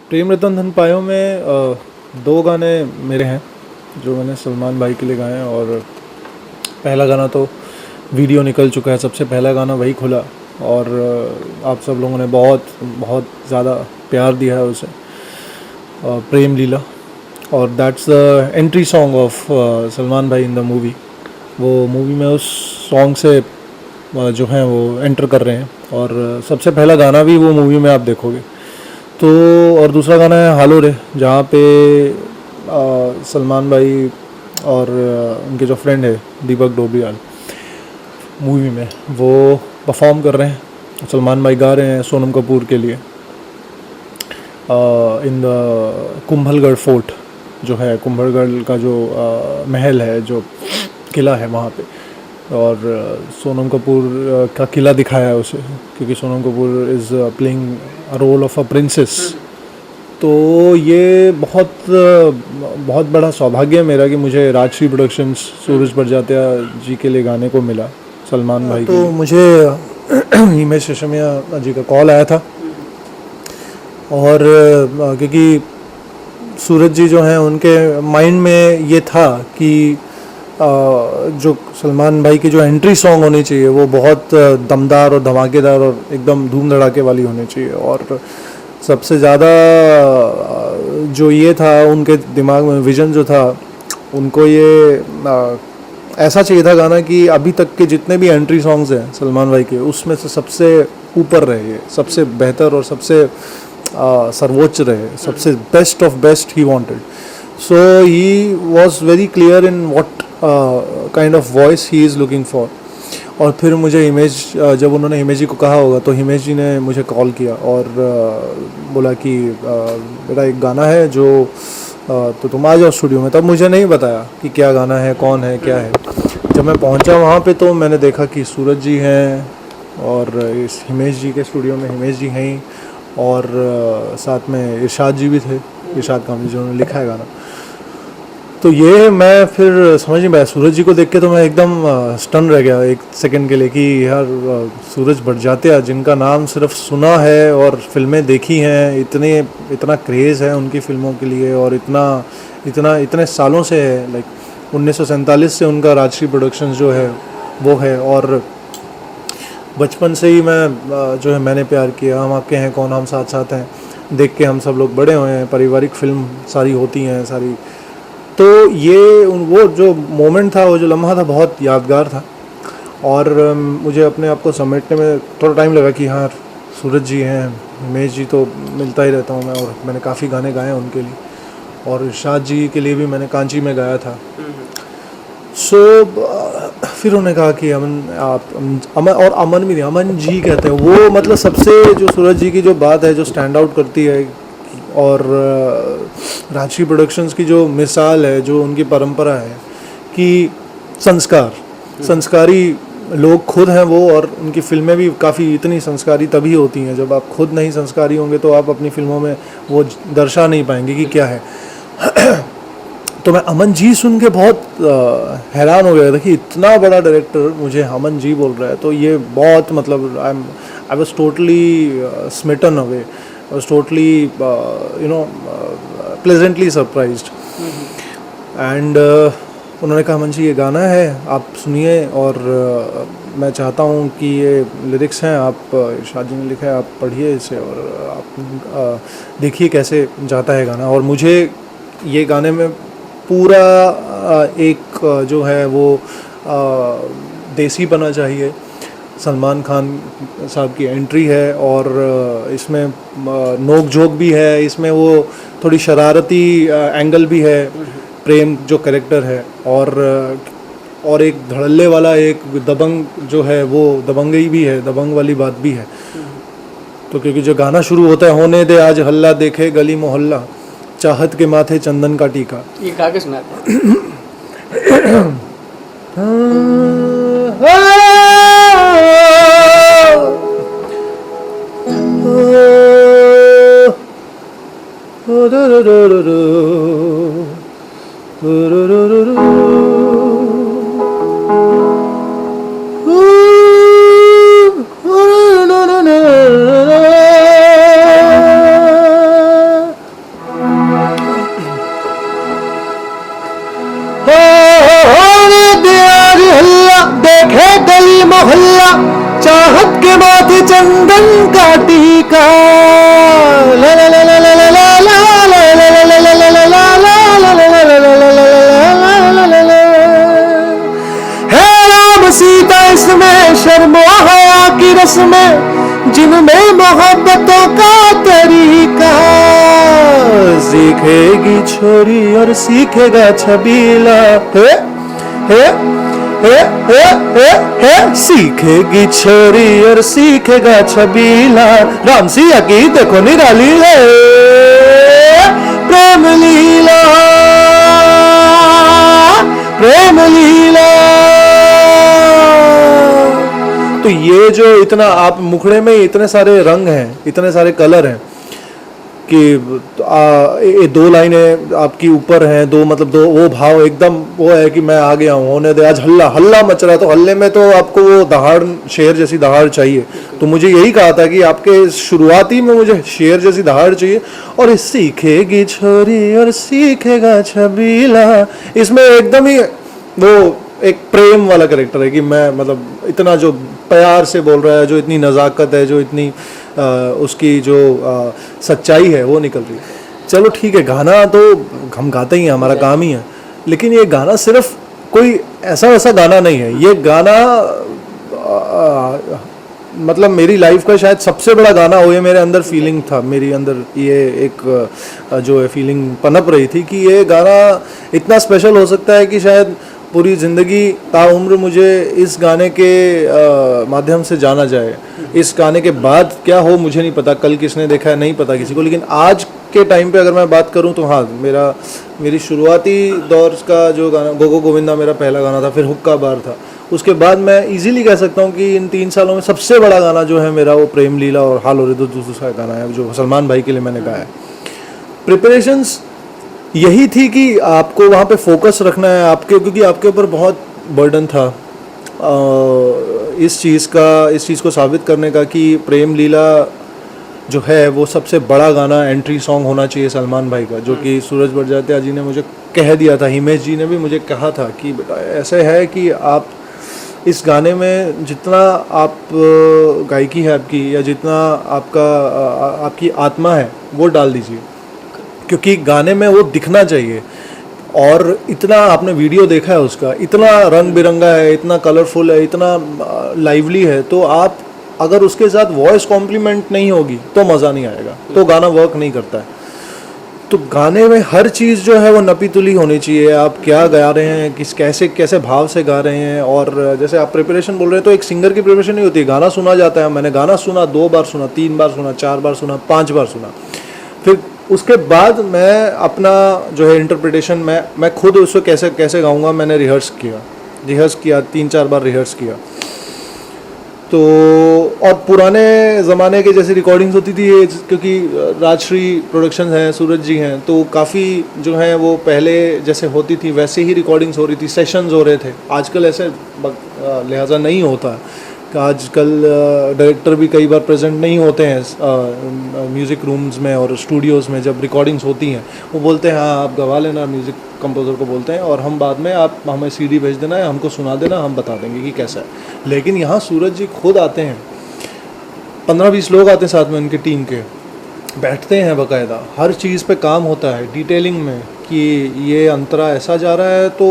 प्रेम रतन धन पायो में दो गाने मेरे हैं जो मैंने सलमान भाई के लिए गाए हैं। और पहला गाना तो वीडियो निकल चुका है, सबसे पहला गाना वही खुला और आप सब लोगों ने बहुत बहुत ज़्यादा प्यार दिया है उसे, प्रेम लीला। और that's the entry song of Salman भाई इन द मूवी। वो मूवी में उस सॉन्ग से जो हैं वो एंटर कर रहे हैं और सबसे पहला गाना भी वो मूवी में आप देखोगे। तो और दूसरा गाना है हालो रे, जहाँ पे सलमान भाई और उनके जो फ्रेंड है दीपक डोबरियाल मूवी में वो परफॉर्म कर रहे हैं। सलमान भाई गा रहे हैं सोनम कपूर के लिए इन द कुंभलगढ़ फोर्ट, जो है कुंभलगढ़ का जो महल है, जो किला है वहाँ पे। और सोनम कपूर का किला दिखाया है उसे, क्योंकि Sonam Kapoor is playing a role of a princess. तो ये बहुत बड़ा सौभाग्य है मेरा कि मुझे राजश्री प्रोडक्शंस सूरज बड़जात्या जी के लिए गाने को मिला सलमान भाई। तो मुझे हिमेश रेशमिया जी का कॉल आया था और क्योंकि सूरज जी जो हैं उनके माइंड में ये था कि जो सलमान भाई की जो एंट्री सॉन्ग होनी चाहिए वो बहुत दमदार और धमाकेदार और एकदम धूम धड़ाके वाली होनी चाहिए। और सबसे ज़्यादा जो ये था उनके दिमाग में विज़न जो था, उनको ये ऐसा चाहिए था गाना कि अभी तक के जितने भी एंट्री सॉन्ग्स हैं सलमान भाई के, उसमें से सबसे ऊपर रहे, ये सबसे बेहतर और सबसे सर्वोच्च रहे, सबसे best of best he wanted. So he was very clear in what kind of voice he is looking for. और फिर मुझे हिमेश, जब उन्होंने हिमेश जी को कहा होगा तो हिमेश जी ने मुझे कॉल किया और बोला कि बेटा एक गाना है जो तो तुम आ जाओ स्टूडियो में। तब मुझे नहीं बताया कि क्या गाना है, कौन है, क्या है। जब मैं पहुंचा वहाँ पे तो मैंने देखा कि सूरज जी हैं और इस हिमेश जी के स्टूडियो में हिमेश जी हैं और साथ में इरशाद जी भी थे, इरशाद कामली जिन्होंने लिखा है गाना। तो ये मैं फिर समझ नहीं पाया सूरज जी को देख के, तो मैं एकदम स्टन रह गया एक सेकंड के लिए कि यार सूरज बड़जात्या, जिनका नाम सिर्फ सुना है और फिल्में देखी हैं, इतना क्रेज़ है उनकी फ़िल्मों के लिए और इतने सालों से है, लाइक 1947 से उनका राजश्री प्रोडक्शंस जो है वो है। और बचपन से ही मैं जो है मैंने प्यार किया, हम आपके हैं कौन, हम साथ साथ हैं देख के हम सब लोग बड़े हुए हैं, पारिवारिक फिल्म सारी होती हैं सारी। तो ये वो जो मोमेंट था, वो जो लम्हा था, बहुत यादगार था। और मुझे अपने आप को समेटने में थोड़ा टाइम लगा कि हाँ सूरज जी हैं, हिमेश जी तो मिलता ही रहता हूँ मैं, और मैंने काफ़ी गाने गाए हैं उनके लिए, और इरशाद जी के लिए भी मैंने कांची में गाया था। सो फिर उन्होंने कहा कि अमन, और अमन भी नहीं, अमन जी कहते हैं वो, मतलब सबसे जो सूरज जी की जो बात है जो स्टैंड आउट करती है, और राजश्री प्रोडक्शंस की जो मिसाल है, जो उनकी परंपरा है कि संस्कारी लोग खुद हैं वो, और उनकी फिल्में भी काफ़ी इतनी संस्कारी तभी होती हैं जब आप खुद नहीं संस्कारी होंगे तो आप अपनी फिल्मों में वो दर्शा नहीं पाएंगे कि क्या है। तो मैं अमन जी सुन के बहुत हैरान हो गया था कि इतना बड़ा डायरेक्टर मुझे अमन जी बोल रहा है। तो ये बहुत, मतलब I was totally smitten away, was totally pleasantly surprised। And उन्होंने कहा अमन जी ये गाना है आप सुनिए, और मैं चाहता हूँ कि ये लिरिक्स हैं, आप इरशाद जी ने लिखा है, आप पढ़िए इसे और आप देखिए कैसे जाता है गाना। और मुझे ये गाने में पूरा एक जो है वो देसी बना चाहिए, सलमान खान साहब की एंट्री है, और इसमें नोक झोंक भी है, इसमें वो थोड़ी शरारती एंगल भी है, प्रेम जो कैरेक्टर है, और एक धड़ल्ले वाला, एक दबंग जो है वो दबंगई भी है, दबंग वाली बात भी है। तो क्योंकि जो गाना शुरू होता है, होने दे आज हल्ला देखे गली मोहल्ला, चाहत के माथे चंदन का टीका, ये गा के सुना चंदन का टीका, ला ला ला ला ला ला ला ला ला ला ला ला ला ला ला ला ला ला। है राम सीता इसमें शर्मो हया की रस्में, जिनमें मोहब्बतों का तरीका। सीखेगी छोरी और सीखेगा छबीला, है सीखेगी छोरी और सीखेगा छबीला। राम सिया की देखो निराली है प्रेम लीला, प्रेम लीला। तो ये जो इतना आप मुखड़े में इतने सारे रंग हैं, इतने सारे कलर हैं कि ये दो लाइनें आपकी ऊपर हैं, दो मतलब दो वो भाव एकदम वो है कि मैं आ गया हूँ, होने दे। आज हल्ला हल्ला मच रहा है, तो हल्ले में तो आपको वो दहाड़, शेर जैसी दहाड़ चाहिए। तो मुझे यही कहा था कि आपके शुरुआती में मुझे शेर जैसी दहाड़ चाहिए। और सीखेगी छोरी और सीखेगा छबीला, इसमें एकदम ही वो एक प्रेम वाला कैरेक्टर है कि मैं मतलब इतना जो प्यार से बोल रहा है, जो इतनी नज़ाकत है, जो इतनी उसकी जो सच्चाई है वो निकल रही है। चलो ठीक है, गाना तो हम गाते ही हैं, हमारा काम ही है। लेकिन ये गाना सिर्फ कोई ऐसा वैसा गाना नहीं है। ये गाना मतलब मेरी लाइफ का शायद सबसे बड़ा गाना हो। ये मेरे अंदर फीलिंग था, मेरी अंदर ये एक जो है फीलिंग पनप रही थी कि ये गाना इतना स्पेशल हो सकता है कि शायद पूरी ज़िंदगी ताउम्र मुझे इस गाने के माध्यम से जाना जाए। इस गाने के बाद क्या हो मुझे नहीं पता, कल किसने देखा है नहीं पता किसी को। लेकिन आज के टाइम पे अगर मैं बात करूं तो हाँ, मेरी शुरुआती दौर का जो गाना गोगो गोविंदा मेरा पहला गाना था, फिर हुक्का बार था। उसके बाद मैं इजीली कह सकता हूँ कि इन 3 सालों में सबसे बड़ा गाना जो है मेरा वो प्रेम लीला और हाल और दूसरा गाना है जो सलमान भाई के लिए मैंने गाया है। प्रिपरेशंस यही थी कि आपको वहाँ पे फोकस रखना है आपके, क्योंकि आपके ऊपर बहुत बर्डन था इस चीज़ को साबित करने का कि प्रेम लीला जो है वो सबसे बड़ा गाना एंट्री सॉन्ग होना चाहिए सलमान भाई का, जो कि सूरज बड़जात्या जी ने मुझे कह दिया था। हिमेश जी ने भी मुझे कहा था कि बेटा ऐसे है कि आप इस गाने में जितना आप गायकी है आपकी, या जितना आपकी आत्मा है वो डाल दीजिए, क्योंकि गाने में वो दिखना चाहिए। और इतना आपने वीडियो देखा है उसका, इतना रंग बिरंगा है, इतना कलरफुल है, इतना लाइवली है। तो आप अगर उसके साथ वॉइस कॉम्प्लीमेंट नहीं होगी तो मज़ा नहीं आएगा, तो गाना वर्क नहीं करता है। तो गाने में हर चीज़ जो है वो नपी तुली होनी चाहिए। आप क्या गा रहे हैं, कैसे कैसे भाव से गा रहे हैं। और जैसे आप प्रिपरेशन बोल रहे हैं, तो एक सिंगर की प्रिपरेशन नहीं होती। गाना सुना जाता है, मैंने गाना सुना 2 बार सुना, 3 बार सुना, 4 बार सुना, 5 बार सुना, फिर उसके बाद मैं अपना जो है इंटरप्रिटेशन मैं खुद उसको कैसे कैसे गाऊंगा मैंने रिहर्स किया 3-4 बार रिहर्स किया। तो और पुराने ज़माने के जैसे रिकॉर्डिंग्स होती थी, क्योंकि राजश्री प्रोडक्शन हैं, सूरज जी हैं, तो काफ़ी जो है वो पहले जैसे होती थी वैसे ही रिकॉर्डिंग्स हो रही थी, सेशंस हो रहे थे। आजकल ऐसे लिहाजा नहीं होता। आजकल डायरेक्टर भी कई बार प्रेजेंट नहीं होते हैं म्यूज़िक रूम्स में और स्टूडियोज़ में। जब रिकॉर्डिंग्स होती हैं वो बोलते हैं हाँ आप गवा लेना, म्यूज़िक कंपोज़र को बोलते हैं, और हम बाद में आप हमें सीडी भेज देना है, हमको सुना देना, हम बता देंगे कि कैसा है। लेकिन यहाँ सूरज जी खुद आते हैं, 15-20 लोग आते हैं साथ में उनकी टीम के, बैठते हैं बाकायदा, हर चीज़ पे काम होता है डिटेलिंग में कि ये अंतरा ऐसा जा रहा है तो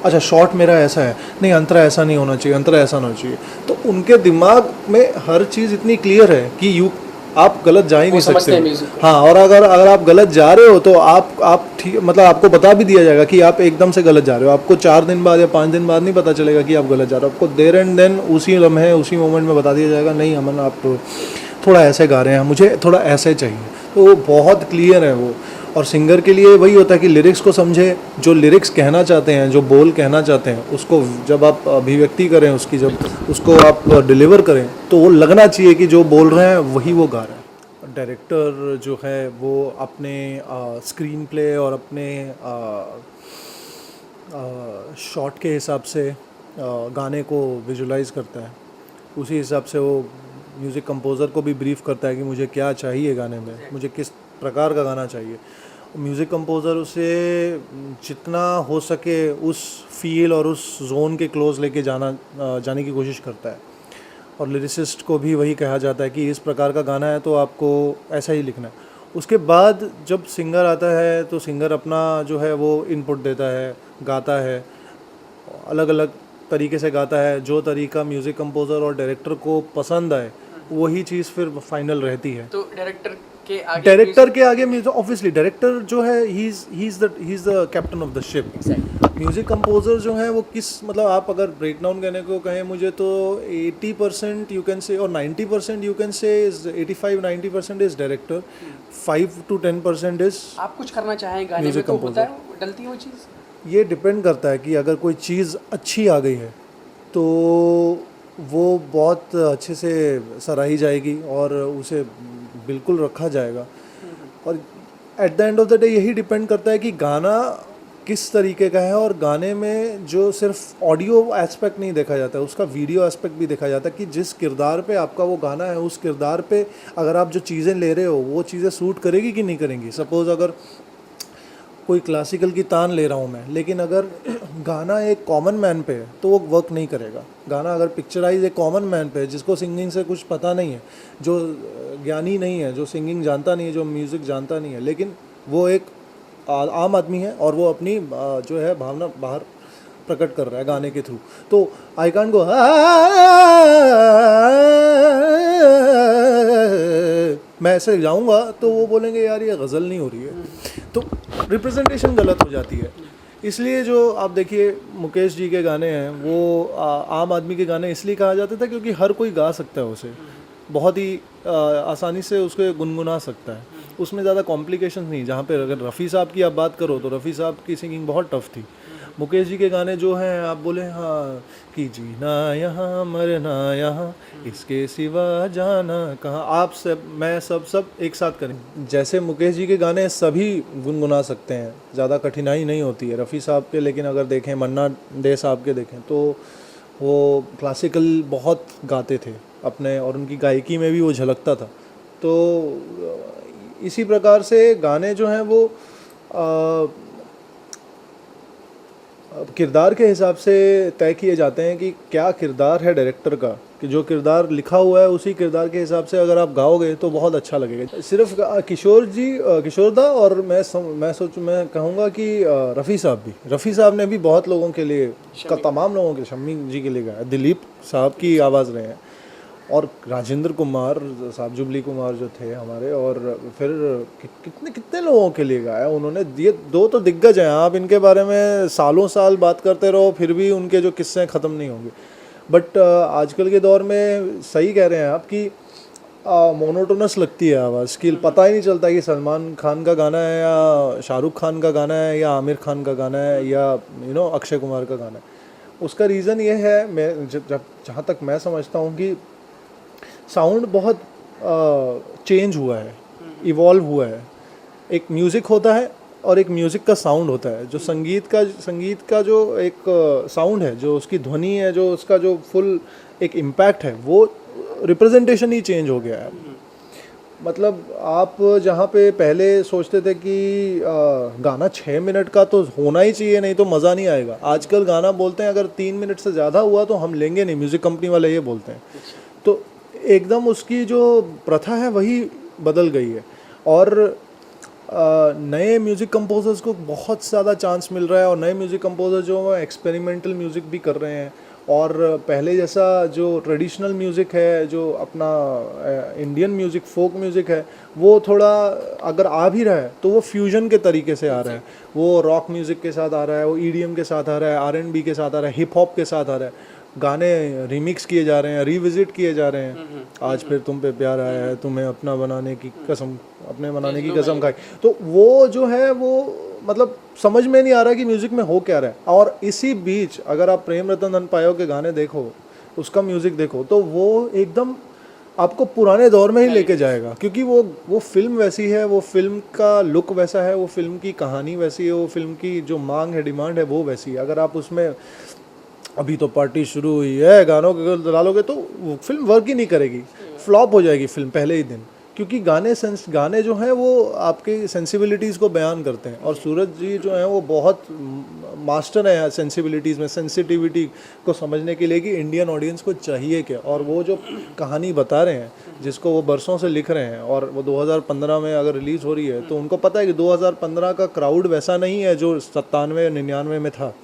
अच्छा शॉट मेरा ऐसा है, नहीं अंतरा ऐसा नहीं होना चाहिए, अंतरा ऐसा होना चाहिए। तो उनके दिमाग में हर चीज़ इतनी क्लियर है कि आप गलत जा ही नहीं सकते। हाँ, और अगर आप गलत जा रहे हो तो आप ठीक मतलब आपको बता भी दिया जाएगा कि आप एकदम से गलत जा रहे हो। आपको 4 दिन बाद या 5 दिन बाद नहीं पता चलेगा कि आप गलत जा रहे हो। आपको देर एंड देन उसी लम्हे उसी मोमेंट में बता दिया जाएगा, नहीं अमन आप थोड़ा ऐसे गा रहे हैं, मुझे थोड़ा ऐसे चाहिए। तो वो बहुत क्लियर है वो। और सिंगर के लिए वही होता है कि लिरिक्स को समझे, जो लिरिक्स कहना चाहते हैं, जो बोल कहना चाहते हैं, उसको जब आप अभिव्यक्ति करें उसकी, जब उसको आप डिलीवर करें तो वो लगना चाहिए कि जो बोल रहे हैं वही वो गा रहे हैं। डायरेक्टर जो है वो अपने स्क्रीन प्ले और अपने शॉट के हिसाब से गाने को विजुलाइज करता है। उसी हिसाब से वो म्यूज़िक कंपोज़र को भी ब्रीफ करता है कि मुझे क्या चाहिए गाने में, मुझे किस प्रकार का गाना चाहिए। म्यूज़िक कंपोज़र उसे जितना हो सके उस फील और उस जोन के क्लोज लेके जाने की कोशिश करता है। और लिरिसिस्ट को भी वही कहा जाता है कि इस प्रकार का गाना है तो आपको ऐसा ही लिखना है। उसके बाद जब सिंगर आता है तो सिंगर अपना जो है वो इनपुट देता है, गाता है, अलग अलग तरीके से गाता है। जो तरीका म्यूज़िक कंपोज़र और डायरेक्टर को पसंद आए वही चीज़ फिर फाइनल रहती है। तो डायरेक्टर के आगे म्यूजिक, ऑब्वियसली डायरेक्टर जो है he is the captain of the ship. Music composer जो है वो किस, मतलब आप अगर ब्रेक डाउन करने को कहें मुझे तो 80% यू कैन से और 90% you can say is 85-90% is director, 5 to 10% is आप कुछ करना चाहें गाने में तो होता है, डलती है वो चीज़। ये डिपेंड करता है कि अगर कोई चीज़ अच्छी आ गई है तो वो बहुत अच्छे से सराही जाएगी और उसे बिल्कुल रखा जाएगा। और at the end of the day यही डिपेंड करता है कि गाना किस तरीके का है, और गाने में जो सिर्फ ऑडियो एस्पेक्ट नहीं देखा जाता है, उसका वीडियो एस्पेक्ट भी देखा जाता है कि जिस किरदार पे आपका वो गाना है उस किरदार पे अगर आप जो चीज़ें ले रहे हो वो चीज़ें सूट करेगी कि नहीं करेंगी। सपोज़ अगर कोई क्लासिकल की तान ले रहा हूँ मैं, लेकिन अगर गाना एक कॉमन मैन पे है तो वो वर्क नहीं करेगा। गाना अगर पिक्चराइज एक कॉमन मैन पे है जिसको सिंगिंग से कुछ पता नहीं है, जो ज्ञानी नहीं है, जो सिंगिंग जानता नहीं है, जो म्यूज़िक जानता नहीं है, लेकिन वो एक आम आदमी है और वो अपनी जो है भावना बाहर प्रकट कर रहा है गाने के थ्रू, तो आई कांट गो मैं ऐसे जाऊंगा तो वो बोलेंगे यार ये गज़ल नहीं हो रही है, तो रिप्रेजेंटेशन गलत हो जाती है। इसलिए जो आप देखिए मुकेश जी के गाने हैं वो आम आदमी के गाने इसलिए कहा जाता था क्योंकि हर कोई गा सकता है उसे, बहुत ही आसानी से उसको गुनगुना सकता है, उसमें ज़्यादा कॉम्प्लिकेशंस नहीं। जहाँ पे अगर रफ़ी साहब की आप बात करो तो रफ़ी साहब की सिंगिंग बहुत टफ थी। मुकेश जी के गाने जो हैं आप बोले हाँ कि जीना यहाँ मरना यहाँ इसके सिवा जाना कहाँ, आप सब मैं सब एक साथ करें। जैसे मुकेश जी के गाने सभी गुनगुना सकते हैं, ज़्यादा कठिनाई नहीं होती है रफ़ी साहब के, लेकिन अगर देखें मन्ना डे साहब के देखें तो वो क्लासिकल बहुत गाते थे अपने, और उनकी गायकी में भी वो झलकता था। तो इसी प्रकार से गाने जो हैं वो किरदार के हिसाब से तय किए जाते हैं कि क्या किरदार है डायरेक्टर का, कि जो किरदार लिखा हुआ है उसी किरदार के हिसाब से अगर आप गाओगे तो बहुत अच्छा लगेगा। सिर्फ किशोर दा और मैं कहूँगा कि रफ़ी साहब ने भी बहुत लोगों के लिए तमाम लोगों के, शम्मी जी के लिए गाया, दिलीप साहब की आवाज़ रहे हैं, और राजेंद्र कुमार साहब, जुबली कुमार जो थे हमारे, और फिर कितने लोगों के लिए गाया उन्होंने। ये दो तो दिग्गज हैं, आप इनके बारे में सालों साल बात करते रहो फिर भी उनके जो किस्से ख़त्म नहीं होंगे। बट आजकल के दौर में सही कह रहे हैं आप कि मोनोटोनस लगती है आवाज़ की, पता ही नहीं चलता कि सलमान खान का गाना है या शाहरुख खान का गाना है या आमिर खान का गाना है या अक्षय कुमार का गाना है। उसका रीज़न ये है, मैं जहाँ तक मैं समझता हूँ कि साउंड बहुत चेंज हुआ है, इवॉल्व हुआ है। एक म्यूज़िक होता है और एक म्यूज़िक का साउंड होता है। जो संगीत का जो एक साउंड है, जो उसकी ध्वनि है, जो उसका जो फुल एक इम्पैक्ट है, वो रिप्रेजेंटेशन ही चेंज हो गया है। मतलब आप जहाँ पे पहले सोचते थे कि गाना 6 मिनट का तो होना ही चाहिए, नहीं तो मज़ा नहीं आएगा, आजकल गाना बोलते हैं अगर 3 मिनट से ज़्यादा हुआ तो हम लेंगे नहीं, म्यूज़िक कंपनी वाले ये बोलते हैं। तो एकदम उसकी जो प्रथा है वही बदल गई है, और नए म्यूज़िक कंपोजर्स को बहुत ज़्यादा चांस मिल रहा है, और नए म्यूज़िक कंपोजर जो एक्सपेरिमेंटल म्यूज़िक भी कर रहे हैं। और पहले जैसा जो ट्रेडिशनल म्यूज़िक है, जो अपना इंडियन म्यूज़िक, फोक म्यूज़िक है, वो थोड़ा अगर आ भी रहा है तो वो फ्यूजन के तरीके से आ रहा है, वो रॉक म्यूज़िक के साथ आ रहा है, वो ईडीएम के साथ आ रहा है, आरएनबी के साथ आ रहा है, हिप हॉप के साथ आ रहा है। गाने रीमिक्स किए जा रहे हैं, रीविजिट किए जा रहे हैं। आज फिर तुम पे प्यार आया है, तुम्हें अपने बनाने की कसम खाई। तो वो जो है वो मतलब समझ में नहीं आ रहा कि म्यूज़िक में हो क्या रहा है। और इसी बीच अगर आप प्रेम रतन धन पायो के गाने देखो, उसका म्यूज़िक देखो, तो वो एकदम आपको पुराने दौर में ही लेके जाएगा, क्योंकि वो फिल्म वैसी है, वो फिल्म का लुक वैसा है, वो फिल्म की कहानी वैसी है, वो फिल्म की जो मांग है, डिमांड है, वो वैसी है। अगर आप उसमें अभी तो पार्टी शुरू हुई है गानों के डालोगे तो वो फिल्म वर्क ही नहीं करेगी, फ्लॉप हो जाएगी फिल्म पहले ही दिन, क्योंकि गाने जो हैं वो आपके सेंसिबिलिटीज़ को बयान करते हैं। और सूरज जी जो हैं वो बहुत मास्टर हैं सेंसिबिलिटीज़ में, सेंसिटिविटी को समझने के लिए कि इंडियन ऑडियंस को चाहिए क्या, और वो जो कहानी बता रहे हैं जिसको वो बरसों से लिख रहे हैं, और वो 2015 में अगर रिलीज़ हो रही है तो उनको पता है कि 2015 का क्राउड वैसा नहीं है जो 97 99 में था,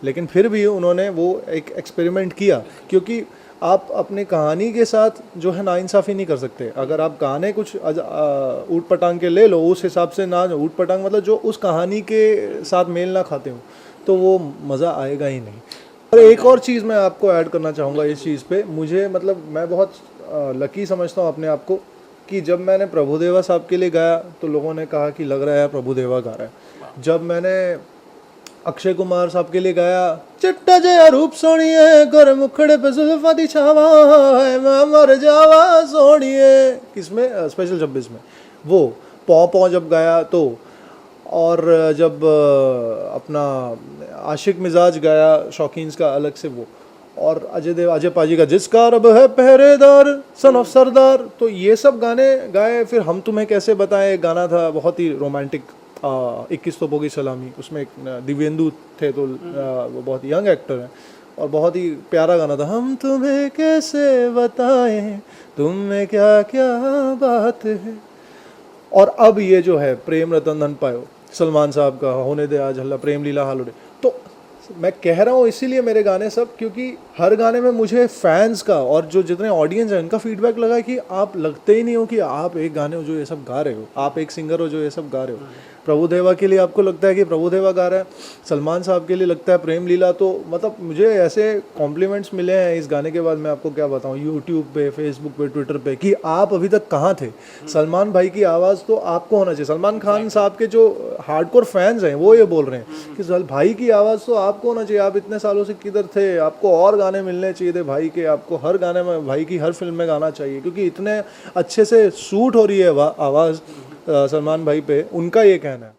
लेकिन फिर भी उन्होंने वो एक एक्सपेरिमेंट किया, क्योंकि आप अपनी कहानी के साथ जो है नाइंसाफ़ी नहीं कर सकते। अगर आप गाने कुछ ऊट पटांग के ले लो, उस हिसाब से ना, ऊट पटांग मतलब जो उस कहानी के साथ मेल ना खाते हो, तो वो मज़ा आएगा ही नहीं। और एक और चीज़ मैं आपको ऐड करना चाहूँगा इस चीज़ पे, मुझे मतलब मैं बहुत लकी समझता हूँ अपने आप को कि जब मैंने प्रभुदेवा साहब के लिए गाया तो लोगों ने कहा कि लग रहा है प्रभुदेवा गा रहा है। जब मैंने अक्षय कुमार साहब के लिए गाया, चिट्टा जया रूप सोनिए गोरे मुखड़े पे जुल्फा दी छावा है, मैं मर जावा सोनिए, किसमें, स्पेशल 26 में, वो पौ पौ जब गाया तो, और जब अपना आशिक मिजाज गाया शौकीन्स का अलग से वो, और अजय पाजी का जिसका रब है पहरेदार, सन ऑफ सरदार, तो ये सब गाने गाए। फिर हम तुम्हें कैसे बताएं गाना था बहुत ही रोमांटिक, 21 तोपों की सलामी, उसमें एक दिव्येंदु थे तो वो बहुत यंग एक्टर हैं और बहुत ही प्यारा गाना था, हम तुम्हें कैसे बताएं तुम में क्या क्या बात है। और अब ये जो है प्रेम रतन धन पायो सलमान साहब का, होने दे आज हल्ला, प्रेम लीला हाल उड़े, तो मैं कह रहा हूँ इसीलिए मेरे गाने सब, क्योंकि हर गाने में मुझे फैंस का और जो जितने ऑडियंस हैं उनका फीडबैक लगा कि आप लगते ही नहीं हो कि आप एक गाने हो जो ये सब गा रहे हो, आप एक सिंगर हो जो ये सब गा रहे हो। प्रभुदेवा के लिए आपको लगता है कि प्रभुदेवा गा रहा है, सलमान साहब के लिए लगता है प्रेम लीला, तो मतलब मुझे ऐसे कॉम्प्लीमेंट्स मिले हैं इस गाने के बाद, मैं आपको क्या बताऊं, यूट्यूब पे, फेसबुक पे, ट्विटर पे, कि आप अभी तक कहाँ थे। सलमान भाई की आवाज़ तो आपको होना चाहिए, सलमान खान साहब के जो हार्डकोर फैंस हैं वो ये बोल रहे हैं कि भाई की आवाज़ तो आपको होना चाहिए, आप इतने सालों से किधर थे, आपको और गाने मिलने चाहिए थे भाई के, आपको हर गाने में भाई की हर फिल्म में गाना चाहिए, क्योंकि इतने अच्छे से सूट हो रही है आवाज़ सलमान भाई पे, उनका ये कहना है।